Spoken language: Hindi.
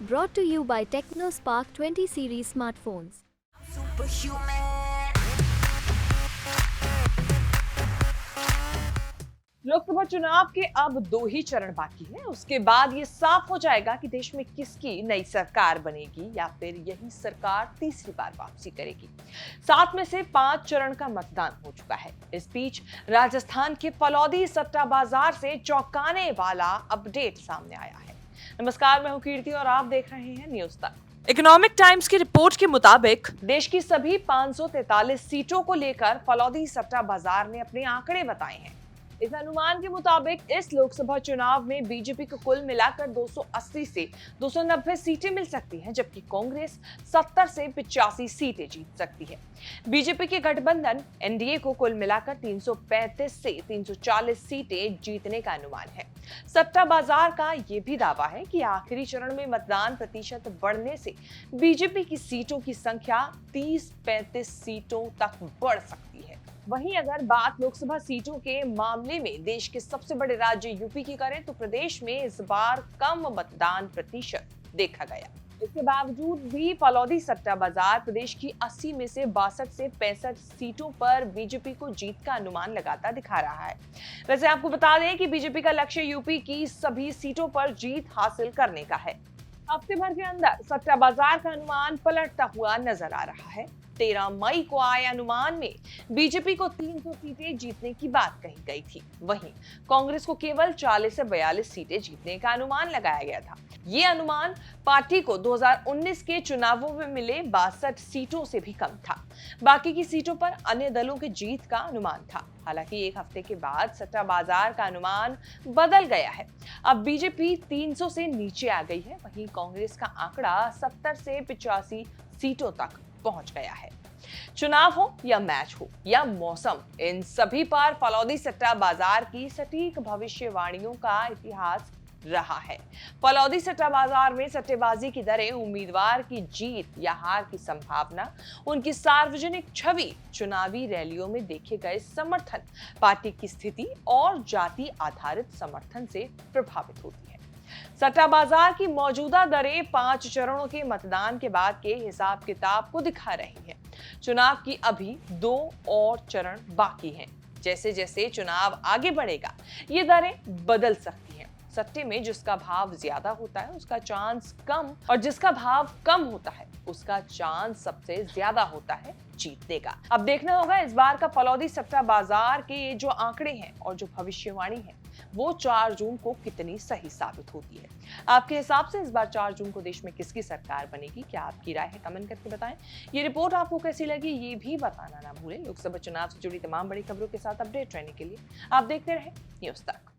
Brought to you by TechnoSpark 20 series smartphones. Lok Sabha चुनाव के अब 2 ही चरण बाकी हैं। उसके बाद ये साफ हो जाएगा कि देश में किसकी नई सरकार बनेगी या फिर यही सरकार तीसरी बार वापसी करेगी। 7 में से 5 चरण का मतदान हो चुका है। इस बीच राजस्थान के फलौदी सट्टा बाजार से चौंकाने वाला अपडेट सामने आया है। नमस्कार, मैं हूं कीर्ति और आप देख रहे हैं न्यूज तक। इकोनॉमिक टाइम्स की रिपोर्ट के मुताबिक देश की सभी 543 सीटों को लेकर फलौदी सट्टा बाजार ने अपने आंकड़े बताए हैं। इस अनुमान के मुताबिक इस लोकसभा चुनाव में बीजेपी को कुल मिलाकर 280 से 290 सीटें मिल सकती हैं, जबकि कांग्रेस 70 से 85 सीटें जीत सकती है। बीजेपी के गठबंधन एनडीए को कुल मिलाकर 335 से 340 सीटें जीतने का अनुमान है। सट्टा बाजार का यह भी दावा है कि आखिरी चरण में मतदान प्रतिशत बढ़ने से बीजेपी की सीटों की संख्या 30-35 सीटों तक बढ़ सकती है। वहीं अगर बात लोकसभा सीटों के मामले में देश के सबसे बड़े राज्य यूपी की करें तो प्रदेश में इस बार कम मतदान प्रतिशत देखा गया। इसके बावजूद भी फलौदी सट्टा बाजार प्रदेश की 80 में से 62 से 65 सीटों पर बीजेपी को जीत का अनुमान लगाता दिखा रहा है। वैसे आपको बता दें कि बीजेपी का लक्ष्य यूपी की सभी सीटों पर जीत हासिल करने का है। हफ्ते भर के अंदर सट्टा बाजार का अनुमान पलटता हुआ नजर आ रहा है। 13 मई को आए अनुमान में बीजेपी को 300 सीटें जीतने की बात कही गई थी। वहीं कांग्रेस को केवल 40 से 42 सीटें जीतने का अनुमान लगाया गया था। ये अनुमान पार्टी को 2019 के चुनावों में मिले 62 सीटों से भी कम था। बाकी की सीटों पर अन्य दलों की जीत का अनुमान था। हालांकि एक हफ्ते के बाद सट्टा बाजार का अनुमान बदल गया है। अब बीजेपी 300 से नीचे आ गई है, वहीं कांग्रेस का आंकड़ा 70 से 85 सीटों तक पहुंच गया है। चुनाव हो या मैच हो या मौसम, इन सभी पर फलौदी सट्टा बाजार की सटीक भविष्यवाणियों का इतिहास रहा है। फलौदी सट्टा बाजार में सट्टेबाजी की दरें, उम्मीदवार की जीत या हार की संभावना, उनकी सार्वजनिक छवि, चुनावी रैलियों में देखे गए समर्थन, पार्टी की स्थिति और जाति आधारित समर्थन से प्रभावित होती है। सट्टा बाजार की मौजूदा दरें 5 चरणों के मतदान के बाद के हिसाब किताब को दिखा रही है। चुनाव की अभी 2 और चरण बाकी हैं। जैसे जैसे चुनाव आगे बढ़ेगा, ये दरें बदल सकती हैं। सट्टे में जिसका भाव ज्यादा होता है उसका चांस कम, और जिसका भाव कम होता है उसका चांस सबसे ज्यादा होता है जीतने का। अब देखना होगा इस बार का फलौदी सट्टा बाजार के जो आंकड़े हैं और जो भविष्यवाणी है वो 4 जून को कितनी सही साबित होती है। आपके हिसाब से इस बार 4 जून को देश में किसकी सरकार बनेगी? क्या आपकी राय है? कमेंट करके बताएं। ये रिपोर्ट आपको कैसी लगी ये भी बताना ना भूलें। लोकसभा चुनाव से जुड़ी तमाम बड़ी खबरों के साथ अपडेट रहने के लिए आप देखते रहें न्यूज तक।